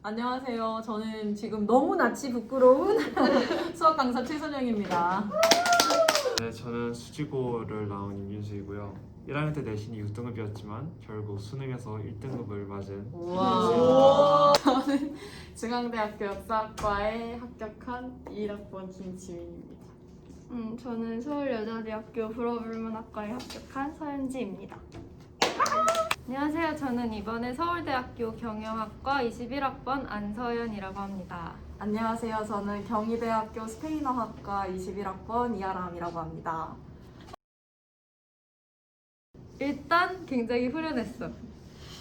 안녕하세요. 저는 지금 너무 낯이 부끄러운 수학 강사 최선영입니다. 네, 저는 수지고를 나온 임윤수이고요. 1학년 때 내신이 6등급이었지만 결국 수능에서 1등급을 맞은 우와. 저는 중앙대학교 역사학과에 합격한 21학번 김지민입니다. 저는 서울여자대학교 불어불문학과에 합격한 서현지입니다. 안녕하세요. 저는 이번에 서울대학교 경영학과 21학번 안서연이라고 합니다. 안녕하세요. 저는 경희대학교 스페인어학과 21학번 이아람이라고 합니다. 일단 굉장히 후련했어.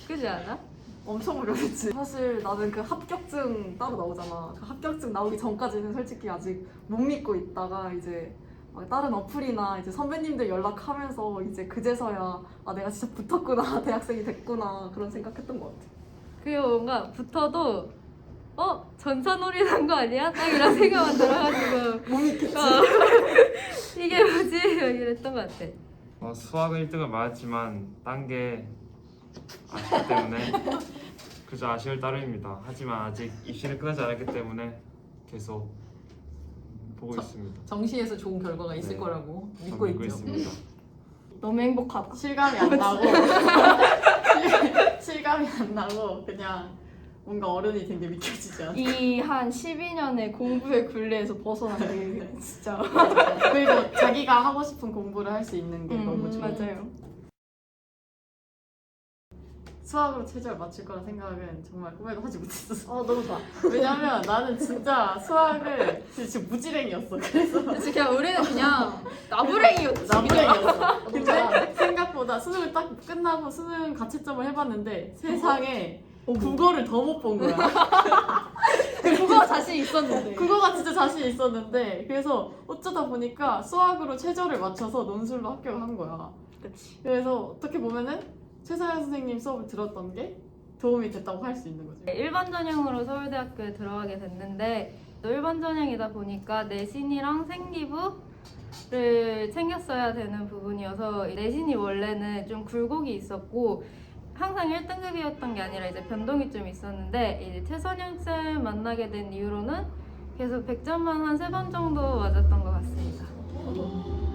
그지 않아? 엄청 어려웠지. 사실 나는 그 합격증 따로 나오잖아. 그 합격증 나오기 전까지는 솔직히 아직 못 믿고 있다가 이제 막 다른 어플이나 이제 선배님들 연락하면서 이제 그제서야 아 내가 진짜 붙었구나 대학생이 됐구나 그런 생각했던 것 같아. 그리고 뭔가 붙어도 전산놀이 난 거 아니야? 딱 이런 생각만 들어가지고 못 믿겠지. 이게 뭐지? 이랬던 것 같아. 수학은 1등을 맞았지만 딴 게 아쉽기 때문에 그저 아쉬울 따름입니다. 하지만 아직 입시는 끝나지 않았기 때문에 계속 보고 있습니다. 정시에서 좋은 결과가 있을 네. 거라고 전 믿고 있죠. 있습니다. 너무 행복하다. 실감이 안 나고 실감이 안 나고 그냥 뭔가 어른이 된 게 믿겨지지 않아. 이 한 12년의 공부의 굴레에서 벗어나는 게 진짜 그리고 자기가 하고 싶은 공부를 할 수 있는 게 너무 좋아. 맞아요. 수학으로 최저를 맞출 거란 생각은 정말 꿈에도 하지 못했었어. 너무 좋아. 왜냐면 나는 진짜 수학을 진짜 무지랭이였어. 그래서 그냥 우리는 그냥 나부랭이였지. 나무랭이였어. 근데 생각보다 수능을 딱 끝나고 수능 가채점을 해봤는데 세상에 국어를 더 못 본 거야. 그거 자신 있었는데. 국어가 진짜 자신 있었는데 그래서 어쩌다 보니까 수학으로 최저를 맞춰서 논술로 합격을 한 거야. 그치. 그래서 어떻게 보면은 최서연 선생님 수업을 들었던 게 도움이 됐다고 할 수 있는 거지. 일반 전형으로 서울대학교에 들어가게 됐는데 또 일반 전형이다 보니까 내신이랑 생기부를 챙겼어야 되는 부분이어서 내신이 원래는 좀 굴곡이 있었고 항상 1등급이었던 게 아니라 이제 변동이 좀 있었는데 이제 최선영 쌤 만나게 된 이후로는 계속 100점만 한 3번 정도 맞았던 것 같습니다.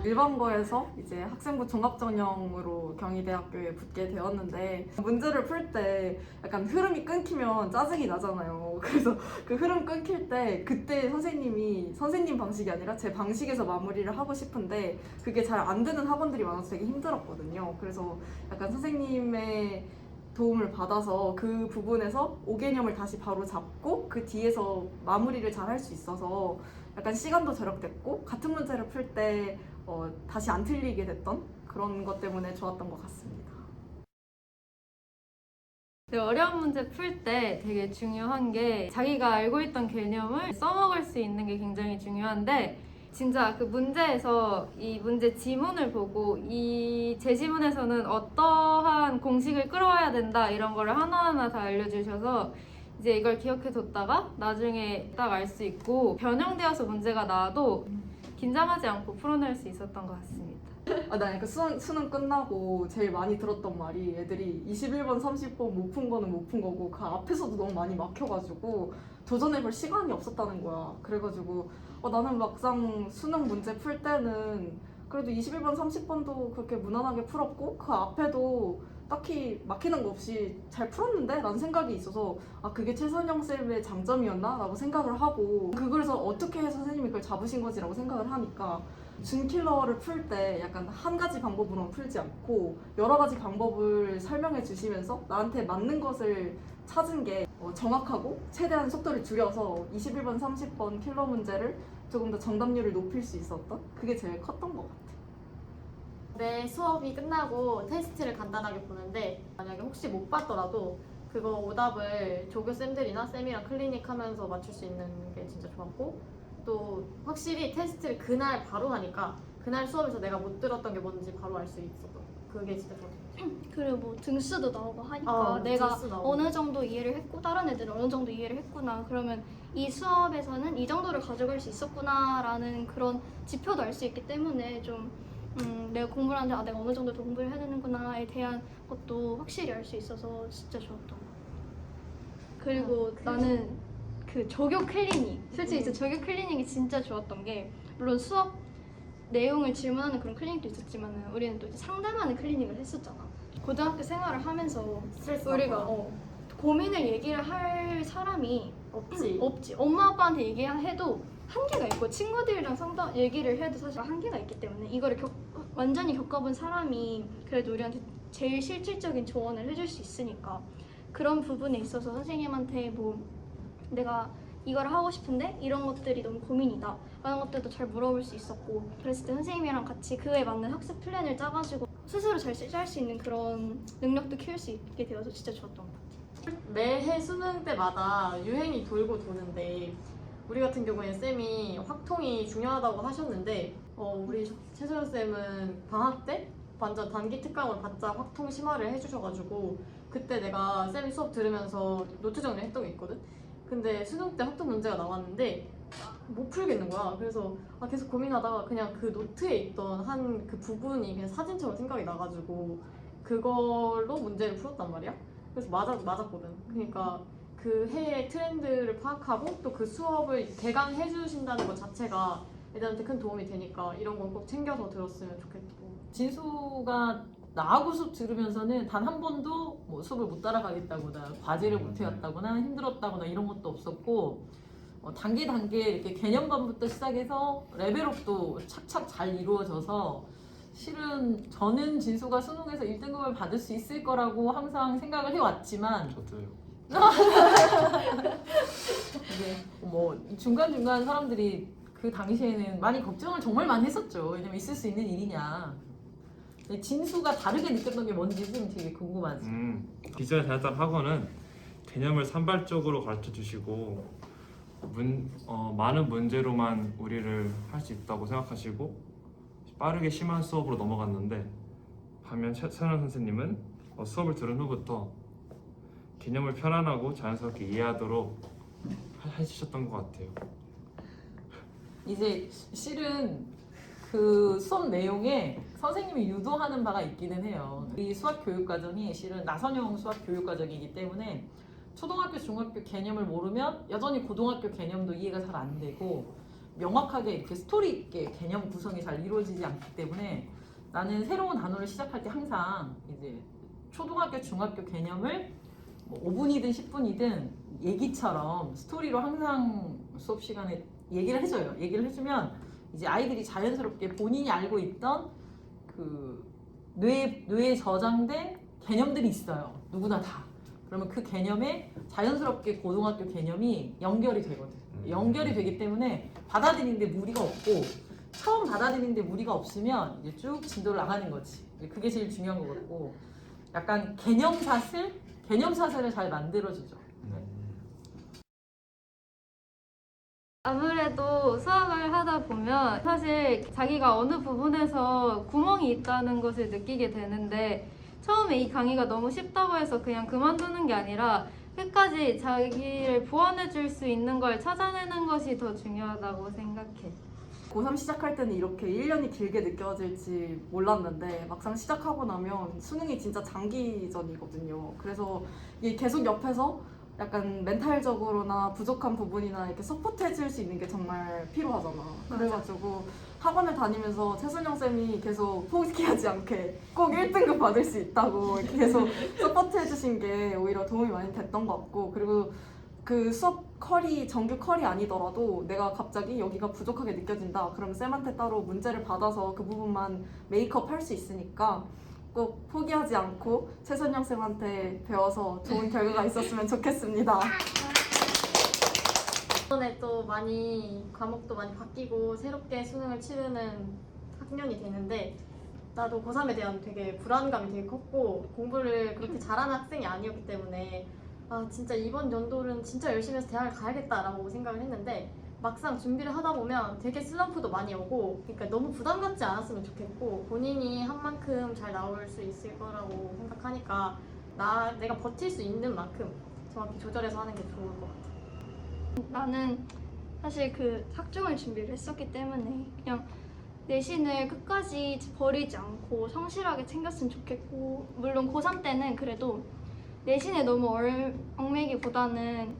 일반고에서 이제 학생부 종합전형으로 경희대학교에 붙게 되었는데 문제를 풀 때 약간 흐름이 끊기면 짜증이 나잖아요. 그래서 그 흐름 끊길 때 그때 선생님 방식이 아니라 제 방식에서 마무리를 하고 싶은데 그게 잘 안 되는 학원들이 많아서 되게 힘들었거든요. 그래서 약간 선생님의 도움을 받아서 그 부분에서 5개념을 다시 바로 잡고 그 뒤에서 마무리를 잘 할 수 있어서 약간 시간도 절약됐고 같은 문제를 풀 때 다시 안 틀리게 됐던 그런 것 때문에 좋았던 것 같습니다. 어려운 문제 풀 때 되게 중요한 게 자기가 알고 있던 개념을 써먹을 수 있는 게 굉장히 중요한데 진짜 그 문제에서 이 문제 지문을 보고 이 제시문에서는 어떠한 공식을 끌어와야 된다 이런 거를 하나하나 다 알려주셔서 이제 이걸 기억해 뒀다가 나중에 딱 알 수 있고 변형되어서 문제가 나와도 긴장하지 않고 풀어낼 수 있었던 것 같습니다. 나 그 수능 끝나고 제일 많이 들었던 말이 애들이 21번, 30번 못 푼 거는 못 푼 거고 그 앞에서도 너무 많이 막혀가지고 도전해볼 시간이 없었다는 거야. 그래가지고 나는 막상 수능 문제 풀 때는 그래도 21번, 30번도 그렇게 무난하게 풀었고 그 앞에도 딱히 막히는 거 없이 잘 풀었는데? 라는 생각이 있어서 그게 최선영 쌤의 장점이었나? 라고 생각을 하고 그래서 어떻게 해서 선생님이 그걸 잡으신 거지? 라고 생각을 하니까 준킬러를 풀 때 약간 한 가지 방법으로는 풀지 않고 여러 가지 방법을 설명해 주시면서 나한테 맞는 것을 찾은 게 정확하고 최대한 속도를 줄여서 21번, 30번 킬러 문제를 조금 더 정답률을 높일 수 있었던 그게 제일 컸던 것 같아요. 내 수업이 끝나고 테스트를 간단하게 보는데 만약에 혹시 못 봤더라도 그거 오답을 조교쌤들이나 쌤이랑 클리닉 하면서 맞출 수 있는 게 진짜 좋았고 또 확실히 테스트를 그날 바로 하니까 그날 수업에서 내가 못 들었던 게 뭔지 바로 알 수 있었던 그게 진짜 좋았던 것 같아요. 그리고 뭐 등수도 나오고 하니까 내가 등수 나오고. 어느 정도 이해를 했고 다른 애들은 어느 정도 이해를 했구나 그러면 이 수업에서는 이 정도를 가져갈 수 있었구나 라는 그런 지표도 알 수 있기 때문에 좀 내가 공부를 하는데 내가 어느 정도 더 공부를 해야 되는구나에 대한 것도 확실히 알 수 있어서 진짜 좋았던 것 같아요. 그리고 나는 그 조교 클리닉 솔직히 진짜 조교 클리닉이 진짜 좋았던 게 물론 수업 내용을 질문하는 그런 클리닉도 있었지만 우리는 또 이제 상담하는 클리닉을 했었잖아. 고등학교 생활을 하면서 스트레스 우리가 받고. 고민을 얘기를 할 사람이 없지. 엄마 아빠한테 얘기해도 한계가 있고 친구들이랑 상담 얘기를 해도 사실 한계가 있기 때문에 이거를 완전히 겪어본 사람이 그래도 우리한테 제일 실질적인 조언을 해줄 수 있으니까 그런 부분에 있어서 선생님한테 뭐 내가 이걸 하고 싶은데 이런 것들이 너무 고민이다 라는 것들도 잘 물어볼 수 있었고 그랬을 때 선생님이랑 같이 그에 맞는 학습 플랜을 짜가지고 스스로 잘 짤 수 있는 그런 능력도 키울 수 있게 되어서 진짜 좋았던 것 같아요. 매해 수능 때마다 유행이 돌고 도는데 우리 같은 경우에 쌤이 확통이 중요하다고 하셨는데 우리 최소연 쌤은 방학 때 완전 단기 특강을 받자 확통 심화를 해주셔가지고 그때 내가 쌤이 수업 들으면서 노트 정리를 했던 게 있거든? 근데 수능 때 확통 문제가 나왔는데 못 풀겠는 거야. 그래서 계속 고민하다가 그냥 그 노트에 있던 한 그 부분이 그냥 사진처럼 생각이 나가지고 그걸로 문제를 풀었단 말이야. 그래서 맞았거든. 그러니까 그 해의 트렌드를 파악하고 또 그 수업을 개강해 주신다는 것 자체가 애들한테 큰 도움이 되니까 이런 건 꼭 챙겨서 들었으면 좋겠고. 진수가 나하고 수업 들으면서는 단 한 번도 뭐 수업을 못 따라가겠다거나 과제를 못 해왔다거나 힘들었다거나 이런 것도 없었고 단계 이렇게 개념반부터 시작해서 레벨업도 착착 잘 이루어져서 실은 저는 진수가 수능에서 1등급을 받을 수 있을 거라고 항상 생각을 해왔지만 저도요. 이게 뭐 중간중간 사람들이 그 당시에는 많이 걱정을 정말 많이 했었죠. 왜냐면 있을 수 있는 일이냐. 근데 진수가 다르게 느꼈던 게 뭔지는 되게 궁금하지. 기존에 다녔던 학원은 개념을 산발적으로 가르쳐 주시고 많은 문제로만 우리를 할 수 있다고 생각하시고 빠르게 심한 수업으로 넘어갔는데 반면 최선현 선생님은 수업을 들은 후부터 개념을 편안하고 자연스럽게 이해하도록 해주셨던 것 같아요. 이제 실은 그 수업 내용에 선생님이 유도하는 바가 있기는 해요. 이 수학 교육 과정이 실은 나선형 수학 교육 과정이기 때문에 초등학교, 중학교 개념을 모르면 여전히 고등학교 개념도 이해가 잘 안 되고 명확하게 이렇게 스토리 있게 개념 구성이 잘 이루어지지 않기 때문에 나는 새로운 단어를 시작할 때 항상 이제 초등학교, 중학교 개념을 뭐 5분이든 10분이든 얘기처럼 스토리로 항상 수업 시간에 얘기를 해줘요. 얘기를 해주면 이제 아이들이 자연스럽게 본인이 알고 있던 그 뇌에 저장된 개념들이 있어요. 누구나 다. 그러면 그 개념에 자연스럽게 고등학교 개념이 연결이 되거든. 연결이 되기 때문에 받아들이는데 무리가 없고 처음 받아들이는데 무리가 없으면 이제 쭉 진도를 나가는 거지. 그게 제일 중요한 것 같고 약간 개념사슬을 잘 만들어주죠. 아무래도 수학을 하다 보면 사실 자기가 어느 부분에서 구멍이 있다는 것을 느끼게 되는데 처음에 이 강의가 너무 쉽다고 해서 그냥 그만두는 게 아니라 끝까지 자기를 보완해 줄 수 있는 걸 찾아내는 것이 더 중요하다고 생각해. 고3 시작할 때는 이렇게 1년이 길게 느껴질지 몰랐는데 막상 시작하고 나면 수능이 진짜 장기전이거든요. 그래서 이게 계속 옆에서 약간 멘탈적으로나 부족한 부분이나 이렇게 서포트해 줄 수 있는 게 정말 필요하잖아. 그래가지고 학원을 다니면서 최순영 쌤이 계속 포기하지 않게 꼭 1등급 받을 수 있다고 이렇게 계속 서포트해 주신 게 오히려 도움이 많이 됐던 것 같고 그리고 그 수업 컬이 정규 컬이 아니더라도 내가 갑자기 여기가 부족하게 느껴진다 그럼 쌤한테 따로 문제를 받아서 그 부분만 메이크업 할 수 있으니까 꼭 포기하지 않고 최선영 쌤한테 배워서 좋은 결과가 있었으면 좋겠습니다. 이번에 또 과목도 많이 바뀌고 새롭게 수능을 치르는 학년이 되는데 나도 고3에 대한 되게 불안감이 되게 컸고 공부를 그렇게 잘하는 학생이 아니었기 때문에 진짜 이번 연도는 진짜 열심히 해서 대학을 가야겠다라고 생각을 했는데 막상 준비를 하다 보면 되게 슬럼프도 많이 오고 그러니까 너무 부담 갖지 않았으면 좋겠고 본인이 한 만큼 잘 나올 수 있을 거라고 생각하니까 내가 버틸 수 있는 만큼 정확히 조절해서 하는 게 좋을 것 같아. 나는 사실 그 학종을 준비를 했었기 때문에 그냥 내신을 끝까지 버리지 않고 성실하게 챙겼으면 좋겠고 물론 고3 때는 그래도 내신에 너무 얽매기보다는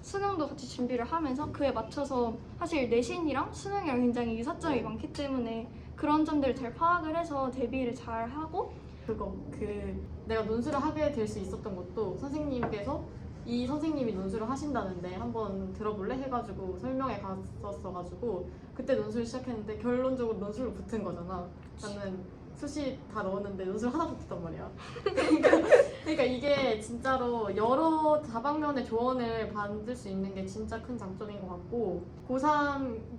수능도 같이 준비를 하면서 그에 맞춰서 사실 내신이랑 수능이랑 굉장히 유사점이 많기 때문에 그런 점들을 잘 파악을 해서 대비를 잘 하고 내가 논술을 하게 될 수 있었던 것도 선생님께서 이 선생님이 논술을 하신다는데 한번 들어볼래? 해가지고 설명회 갔었어가지고 그때 논술 시작했는데 결론적으로 논술로 붙은 거잖아. 나는 수시 다 넣었는데 논술 하나 붙었단 말이야. 그러니까 이게 진짜로 여러 다방면의 조언을 받을 수 있는 게 진짜 큰 장점인 것 같고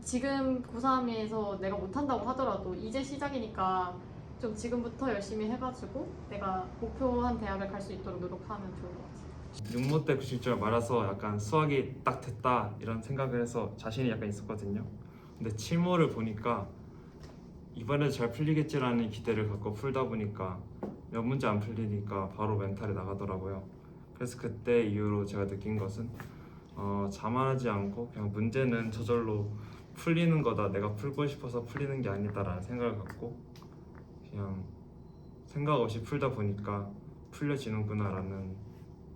지금 고3에서 내가 못한다고 하더라도 이제 시작이니까 좀 지금부터 열심히 해가지고 내가 목표한 대학을 갈 수 있도록 노력하면 좋을 것 같아. 6모 때 90점을 말아서 약간 수학이 딱 됐다 이런 생각을 해서 자신이 약간 있었거든요. 근데 7모를 보니까 이번에도 잘 풀리겠지라는 기대를 갖고 풀다 보니까 몇 문제 안 풀리니까 바로 멘탈이 나가더라고요. 그래서 그때 이후로 제가 느낀 것은 자만하지 않고 그냥 문제는 저절로 풀리는 거다, 내가 풀고 싶어서 풀리는 게 아니다라는 생각을 갖고 그냥 생각 없이 풀다 보니까 풀려지는구나라는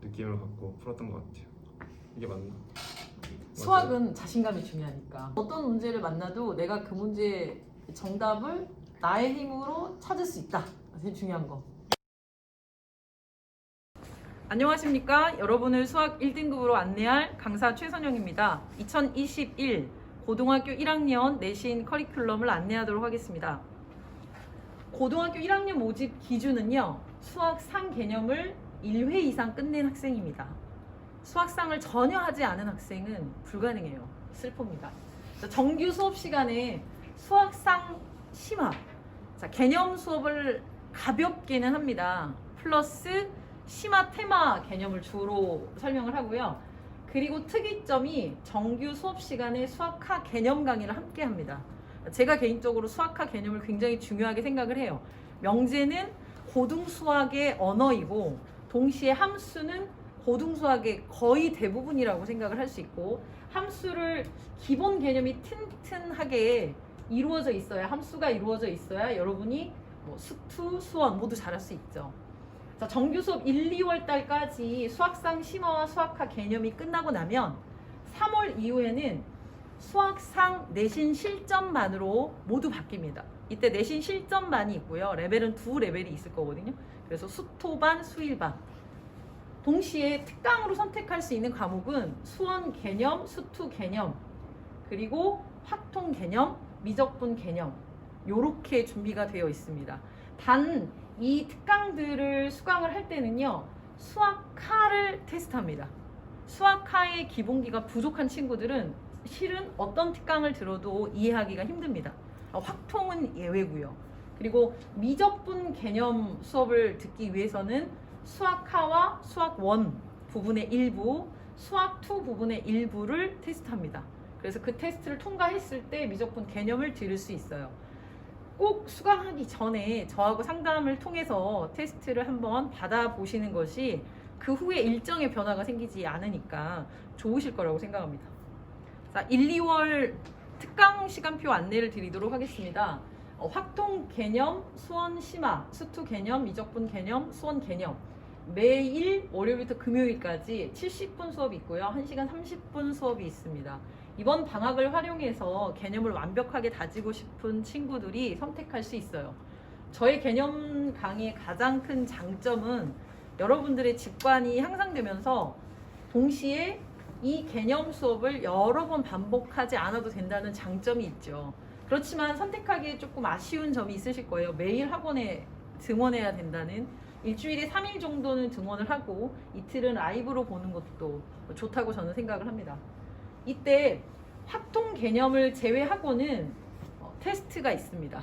느낌을 갖고 풀었던 것 같아요. 이게 맞나? 수학은 자신감이 중요하니까 어떤 문제를 만나도 내가 그 문제의 정답을 나의 힘으로 찾을 수 있다. 제일 중요한 거. 안녕하십니까. 여러분을 수학 1등급으로 안내할 강사 최선영입니다. 2021 고등학교 1학년 내신 커리큘럼을 안내하도록 하겠습니다. 고등학교 1학년 모집 기준은요, 수학상 개념을 1회 이상 끝낸 학생입니다. 수학상을 전혀 하지 않은 학생은 불가능해요. 슬픕니다. 정규 수업 시간에 수학상 심화, 개념 수업을 가볍게는 합니다. 플러스 심화 테마 개념을 주로 설명을 하고요. 그리고 특이점이 정규 수업 시간에 수학화 개념 강의를 함께 합니다. 제가 개인적으로 수학화 개념을 굉장히 중요하게 생각을 해요. 명제는 고등수학의 언어이고 동시에 함수는 고등수학의 거의 대부분이라고 생각을 할 수 있고, 함수를 기본 개념이 튼튼하게 이루어져 있어야, 함수가 이루어져 있어야 여러분이 수투, 수원 모두 잘할 수 있죠. 자, 정규 수업 1, 2월 달까지 수학상 심화와 수학화 개념이 끝나고 나면 3월 이후에는 수학상 내신 실전반으로 모두 바뀝니다. 이때 내신 실전반이 있고요. 레벨은 2레벨이 있을 거거든요. 그래서 수토반, 수일반. 동시에 특강으로 선택할 수 있는 과목은 수원 개념, 수투 개념, 그리고 확통 개념, 미적분 개념, 요렇게 준비가 되어 있습니다. 단 이 특강들을 수강을 할 때는요, 수학화를 테스트합니다. 수학화의 기본기가 부족한 친구들은 실은 어떤 특강을 들어도 이해하기가 힘듭니다. 확통은 예외고요. 그리고 미적분 개념 수업을 듣기 위해서는 수학화와 수학 1 부분의 일부, 수학 2 부분의 일부를 테스트합니다. 그래서 그 테스트를 통과했을 때 미적분 개념을 들을 수 있어요. 꼭 수강하기 전에 저하고 상담을 통해서 테스트를 한번 받아보시는 것이 그 후에 일정의 변화가 생기지 않으니까 좋으실 거라고 생각합니다. 자, 1, 2월 특강 시간표 안내를 드리도록 하겠습니다. 확통 개념, 수원 심화, 수투 개념, 미적분 개념, 수원 개념, 매일 월요일부터 금요일까지 70분 수업이 있고요. 1시간 30분 수업이 있습니다. 이번 방학을 활용해서 개념을 완벽하게 다지고 싶은 친구들이 선택할 수 있어요. 저의 개념 강의의 가장 큰 장점은 여러분들의 직관이 향상되면서 동시에 이 개념 수업을 여러 번 반복하지 않아도 된다는 장점이 있죠. 그렇지만 선택하기에 조금 아쉬운 점이 있으실 거예요. 매일 학원에 등원해야 된다는, 일주일에 3일 정도는 등원을 하고 이틀은 라이브로 보는 것도 좋다고 저는 생각을 합니다. 이때 확통 개념을 제외하고는 테스트가 있습니다.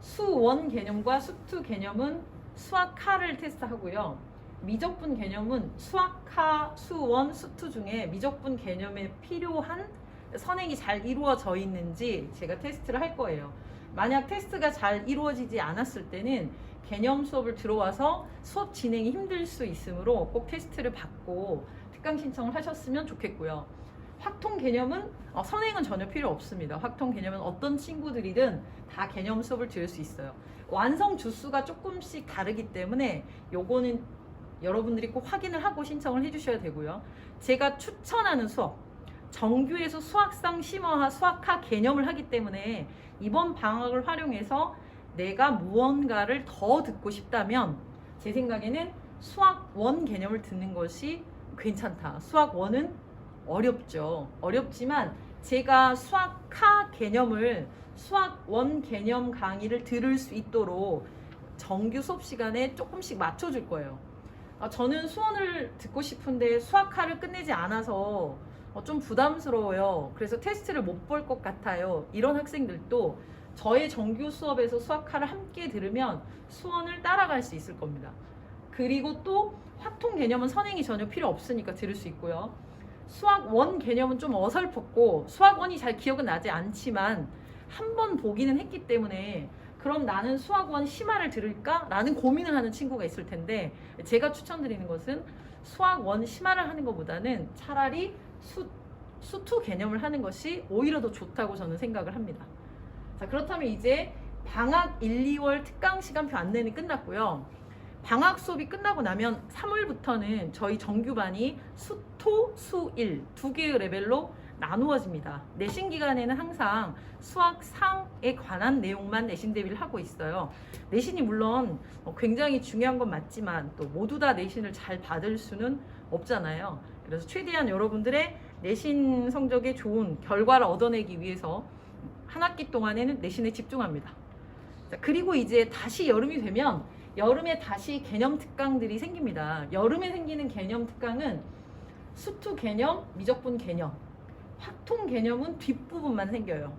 수1 개념과 수2 개념은 수학화를 테스트하고요. 미적분 개념은 수학화, 수1, 수2 중에 미적분 개념에 필요한 선행이 잘 이루어져 있는지 제가 테스트를 할 거예요. 만약 테스트가 잘 이루어지지 않았을 때는 개념 수업을 들어와서 수업 진행이 힘들 수 있으므로 꼭 테스트를 받고 특강 신청을 하셨으면 좋겠고요. 확통 개념은 선행은 전혀 필요 없습니다. 확통 개념은 어떤 친구들이든 다 개념 수업을 들을 수 있어요. 완성 주수가 조금씩 다르기 때문에 요거는 여러분들이 꼭 확인을 하고 신청을 해주셔야 되고요. 제가 추천하는 수업, 정규에서 수학상, 심화하, 수학하 개념을 하기 때문에 이번 방학을 활용해서 내가 무언가를 더 듣고 싶다면 제 생각에는 수학 1 개념을 듣는 것이 괜찮다. 수학 1은 어렵죠. 어렵지만 제가 수학하 개념을 수학 1 개념 강의를 들을 수 있도록 정규 수업 시간에 조금씩 맞춰줄 거예요. 저는 수원을 듣고 싶은데 수학하를 끝내지 않아서 좀 부담스러워요. 그래서 테스트를 못 볼 것 같아요. 이런 학생들도 저의 정규 수업에서 수학하를 함께 들으면 수원을 따라갈 수 있을 겁니다. 그리고 또 확통 개념은 선행이 전혀 필요 없으니까 들을 수 있고요. 수학 1 개념은 좀 어설펐고 수학 1이 잘 기억은 나지 않지만 한 번 보기는 했기 때문에 그럼 나는 수학 1 심화를 들을까? 라는 고민을 하는 친구가 있을 텐데 제가 추천드리는 것은 수학 1 심화를 하는 것보다는 차라리 수2 개념을 하는 것이 오히려 더 좋다고 저는 생각을 합니다. 자, 그렇다면 이제 방학 1, 2월 특강 시간표 안내는 끝났고요. 방학 수업이 끝나고 나면 3월부터는 저희 정규반이 수토, 수1 두 개의 레벨로 나누어집니다. 내신 기간에는 항상 수학 상에 관한 내용만 내신 대비를 하고 있어요. 내신이 물론 굉장히 중요한 건 맞지만 또 모두 다 내신을 잘 받을 수는 없잖아요. 그래서 최대한 여러분들의 내신 성적에 좋은 결과를 얻어내기 위해서 한 학기 동안에는 내신에 집중합니다. 자, 그리고 이제 다시 여름이 되면 여름에 다시 개념 특강들이 생깁니다. 여름에 생기는 개념 특강은 수투 개념, 미적분 개념, 확통 개념은 뒷부분만 생겨요.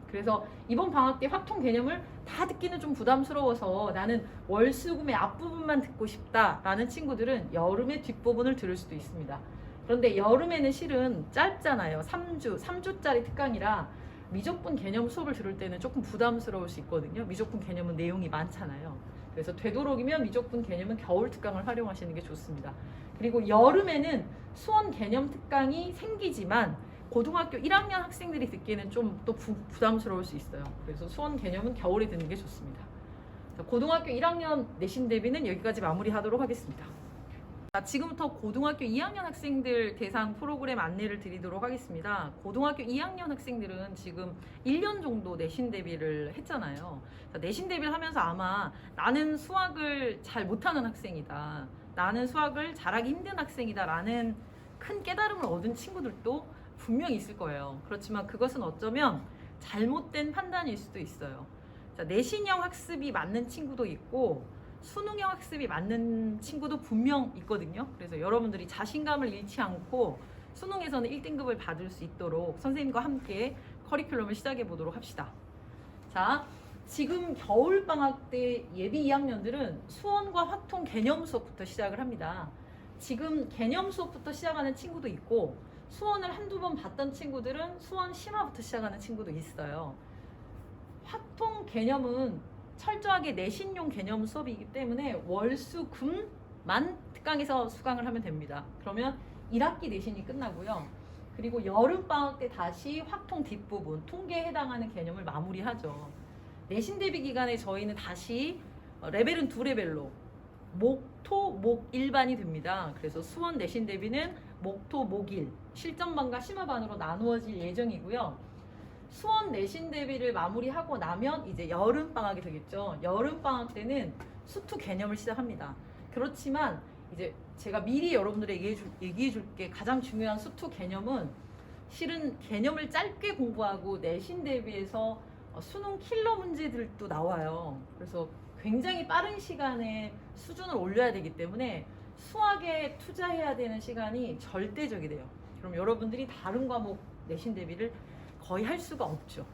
그래서 이번 방학 때 확통 개념을 다 듣기는 좀 부담스러워서 나는 월수금의 앞부분만 듣고 싶다라는 친구들은 여름의 뒷부분을 들을 수도 있습니다. 그런데 여름에는 실은 짧잖아요. 3주짜리 특강이라 미적분 개념 수업을 들을 때는 조금 부담스러울 수 있거든요. 미적분 개념은 내용이 많잖아요. 그래서 되도록이면 미적분 개념은 겨울 특강을 활용하시는 게 좋습니다. 그리고 여름에는 수원 개념 특강이 생기지만 고등학교 1학년 학생들이 듣기에는 좀 또 부담스러울 수 있어요. 그래서 수원 개념은 겨울에 듣는 게 좋습니다. 자, 고등학교 1학년 내신 대비는 여기까지 마무리하도록 하겠습니다. 자, 지금부터 고등학교 2학년 학생들 대상 프로그램 안내를 드리도록 하겠습니다. 고등학교 2학년 학생들은 지금 1년 정도 내신 대비를 했잖아요. 자, 내신 대비를 하면서 아마 나는 수학을 잘 못하는 학생이다. 나는 수학을 잘하기 힘든 학생이다 라는 큰 깨달음을 얻은 친구들도 분명히 있을 거예요. 그렇지만 그것은 어쩌면 잘못된 판단일 수도 있어요. 자, 내신형 학습이 맞는 친구도 있고 수능형 학습이 맞는 친구도 분명 있거든요. 그래서 여러분들이 자신감을 잃지 않고 수능에서는 1등급을 받을 수 있도록 선생님과 함께 커리큘럼을 시작해 보도록 합시다. 자, 지금 겨울방학 때 예비 2학년들은 수원과 확통 개념 수업부터 시작을 합니다. 지금 개념 수업부터 시작하는 친구도 있고 수원을 한두 번 봤던 친구들은 수원 심화부터 시작하는 친구도 있어요. 확통 개념은 철저하게 내신용 개념 수업이기 때문에 월수금만 특강에서 수강을 하면 됩니다. 그러면 1학기 내신이 끝나고요. 그리고 여름방학 때 다시 확통 뒷부분, 통계에 해당하는 개념을 마무리하죠. 내신 대비 기간에 저희는 다시 레벨은 2레벨로 목토, 목일반이 됩니다. 그래서 수원 내신 대비는 목토, 목일, 실전반과 심화반으로 나누어질 예정이고요. 수원 내신 대비를 마무리하고 나면 이제 여름방학이 되겠죠. 여름방학 때는 수투 개념을 시작합니다. 그렇지만 이제 제가 미리 여러분들에게 얘기해 줄게 가장 중요한 수투 개념은 실은 개념을 짧게 공부하고 내신 대비해서 수능 킬러 문제들도 나와요. 그래서 굉장히 빠른 시간에 수준을 올려야 되기 때문에 수학에 투자해야 되는 시간이 절대적이 돼요. 그럼 여러분들이 다른 과목 내신 대비를 거의 할 수가 없죠.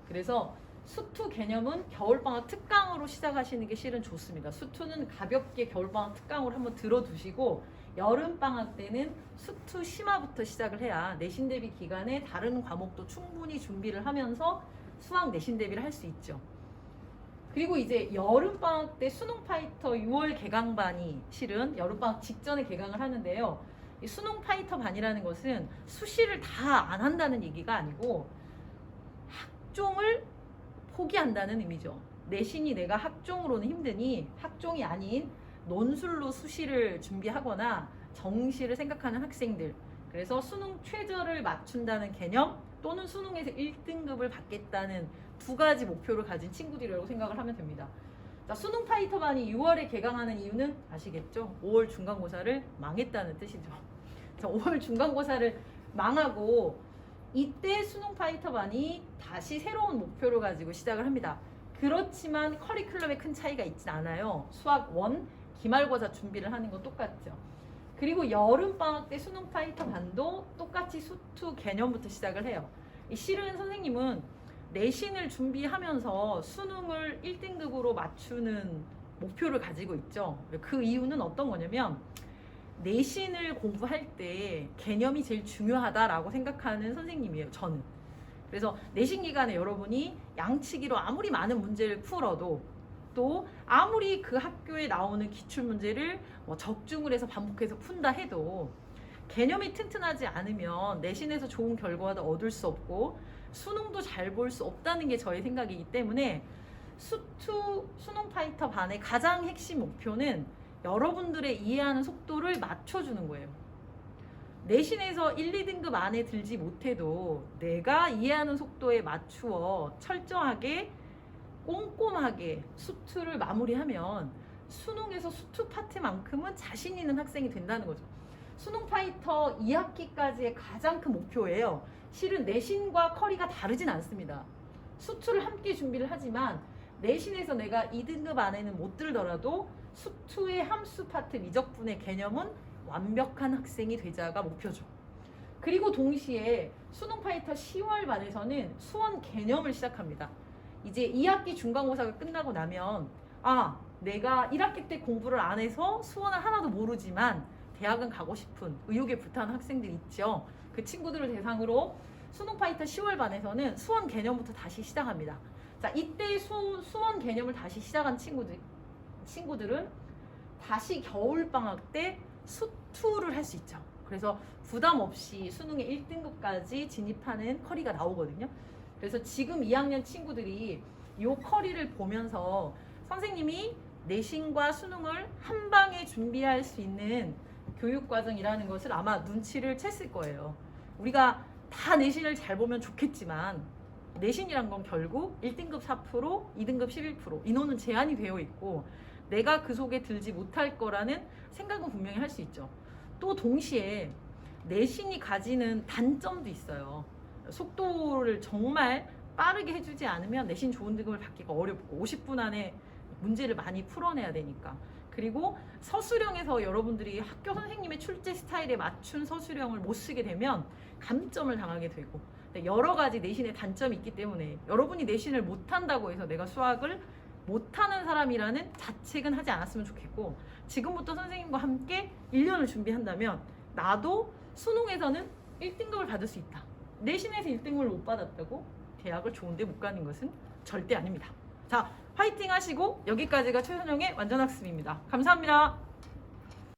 그래서 수투 개념은 겨울방학 특강으로 시작하시는 게 실은 좋습니다. 수투는 가볍게 겨울방학 특강으로 한번 들어두시고 여름방학 때는 수투 심화부터 시작을 해야 내신 대비 기간에 다른 과목도 충분히 준비를 하면서 수학 내신 대비를 할 수 있죠. 그리고 이제 여름방학 때 수능 파이터 6월 개강반이 실은 여름방학 직전에 개강을 하는데요. 이 수능 파이터 반이라는 것은 수시를 다 안 한다는 얘기가 아니고 학종을 포기한다는 의미죠. 내신이 내가 학종으로는 힘드니 학종이 아닌 논술로 수시를 준비하거나 정시를 생각하는 학생들, 그래서 수능 최저를 맞춘다는 개념 또는 수능에서 1등급을 받겠다는 두 가지 목표를 가진 친구들이라고 생각을 하면 됩니다. 자, 수능 파이터반이 6월에 개강하는 이유는 아시겠죠? 5월 중간고사를 망했다는 뜻이죠. 자, 5월 중간고사를 망하고 이때 수능 파이터반이 다시 새로운 목표를 가지고 시작을 합니다. 그렇지만 커리큘럼에 큰 차이가 있진 않아요. 수학 1 기말고사 준비를 하는 건 똑같죠. 그리고 여름방학 때 수능 파이터반도 똑같이 수투 개념부터 시작을 해요. 실은 선생님은 내신을 준비하면서 수능을 1등급으로 맞추는 목표를 가지고 있죠. 그 이유는 어떤 거냐면 내신을 공부할 때 개념이 제일 중요하다라고 생각하는 선생님이에요, 저는. 그래서 내신 기간에 여러분이 양치기로 아무리 많은 문제를 풀어도 또 아무리 그 학교에 나오는 기출문제를 뭐 적중을 해서 반복해서 푼다 해도 개념이 튼튼하지 않으면 내신에서 좋은 결과도 얻을 수 없고 수능도 잘 볼 수 없다는 게 저의 생각이기 때문에 수투 수능 파이터 반의 가장 핵심 목표는 여러분들의 이해하는 속도를 맞춰주는 거예요. 내신에서 1, 2등급 안에 들지 못해도 내가 이해하는 속도에 맞추어 철저하게 꼼꼼하게 수투를 마무리하면 수능에서 수투 파트만큼은 자신 있는 학생이 된다는 거죠. 수능 파이터 2학기까지의 가장 큰 목표예요. 실은 내신과 커리가 다르진 않습니다. 수투를 함께 준비를 하지만 내신에서 내가 2등급 안에는 못 들더라도 수투의 함수 파트 미적분의 개념은 완벽한 학생이 되자가 목표죠. 그리고 동시에 수능 파이터 10월 반에서는 수원 개념을 시작합니다. 이제 2학기 중간고사가 끝나고 나면 내가 1학기 때 공부를 안 해서 수원을 하나도 모르지만 대학은 가고 싶은 의욕에 불타는 학생들 있죠. 그 친구들을 대상으로 수능 파이터 10월 반에서는 수원 개념부터 다시 시작합니다. 자, 이때 수원 개념을 다시 시작한 친구들은 다시 겨울방학 때 수투를 할 수 있죠. 그래서 부담 없이 수능의 1등급까지 진입하는 커리가 나오거든요. 그래서 지금 2학년 친구들이 이 커리를 보면서 선생님이 내신과 수능을 한 방에 준비할 수 있는 교육과정이라는 것을 아마 눈치를 챘을 거예요. 우리가 다 내신을 잘 보면 좋겠지만 내신이란 건 결국 1등급 4%, 2등급 11%, 인원은 제한이 되어 있고 내가 그 속에 들지 못할 거라는 생각은 분명히 할 수 있죠. 또 동시에 내신이 가지는 단점도 있어요. 속도를 정말 빠르게 해주지 않으면 내신 좋은 등급을 받기가 어렵고 50분 안에 문제를 많이 풀어내야 되니까. 그리고 서술형에서 여러분들이 학교 선생님의 출제 스타일에 맞춘 서술형을 못 쓰게 되면 감점을 당하게 되고 여러 가지 내신의 단점이 있기 때문에 여러분이 내신을 못한다고 해서 내가 수학을 못하는 사람이라는 자책은 하지 않았으면 좋겠고 지금부터 선생님과 함께 1년을 준비한다면 나도 수능에서는 1등급을 받을 수 있다. 내신에서 1등급을 못 받았다고 대학을 좋은데 못 가는 것은 절대 아닙니다. 자, 화이팅 하시고 여기까지가 최선영의 완전학습입니다. 감사합니다.